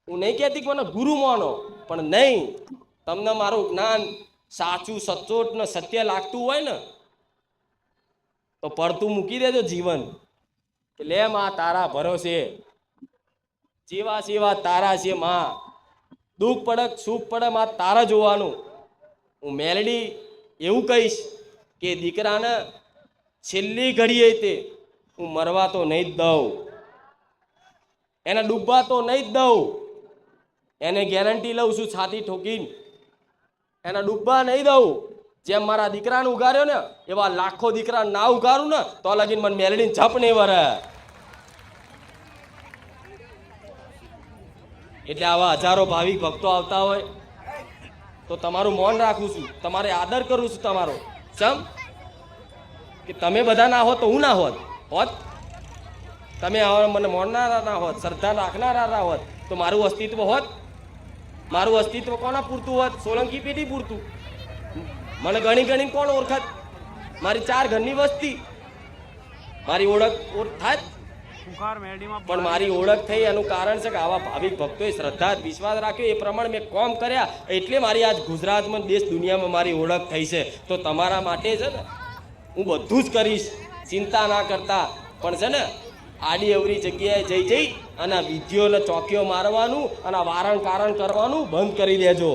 હું નહીં કહેતી કે મને ગુરુ માનો, પણ નહીં, તમને મારું જ્ઞાન સાચું સચોટ ને સત્ય લાગતું હોય ને તો પડતું મૂકી દેજો જીવન કે લે માં તારા ભરોસે, જેવા સેવા તારા છે માં, દુઃખ પડે સુખ પડે માં તારા જોવાનું. હું મેલડી એવું કહીશ કે દીકરાને છેલ્લી ઘડીએ તે હું મરવા તો નહીં જ દઉં, એને ડૂબવા તો નહીં જ દઉં, એને ગેરંટી લઉં છું છાતી ઠોકીને, એને ડૂબવા નહીં દઉં. જેમ મારા દીકરાને ઉગાર્યો ને એવા લાખો દીકરા ના ઉગારું ને તો લગીને મને મેલડીને જપ નહીં વરે. એટલે આવા હજારો ભાવિક ભક્તો આવતા હોય તો તમારું મૌન રાખું છું, તમારે આદર કરું છું તમારો. સમ કે તમે બધા ના હોત તો હું ના હોત, તમે મને માનનારા ના હોત, શ્રદ્ધા રાખનારા ના હોત તો મારું અસ્તિત્વ હોત. મારું અસ્તિત્વ કોના પૂરતું હોત? સોલંકી પેઢી પૂરતું. મને ગણી ગણી કોણ ઓળખત? મારી 4 ઘરની વસ્તી, મારી ઓળખ થાય. પણ મારી ઓળખ થઈ એનું કારણ છે કે આવા ભાવિક ભક્તોએ શ્રદ્ધા વિશ્વાસ રાખ્યો, એ પ્રમાણે મેં કામ કર્યા, એટલે મારી આજ ગુજરાતમાં દેશ દુનિયામાં મારી ઓળખ થઈ છે. તો તમારા માટે છે ને હું બધું જ કરીશ, ચિંતા ના કરતા. પણ છે ને આડી અવરી જગ્યાએ જઈ અને વિધિઓને ચોકીઓ મારવાનું અને વારણ કારણ કરવાનું બંધ કરી દેજો.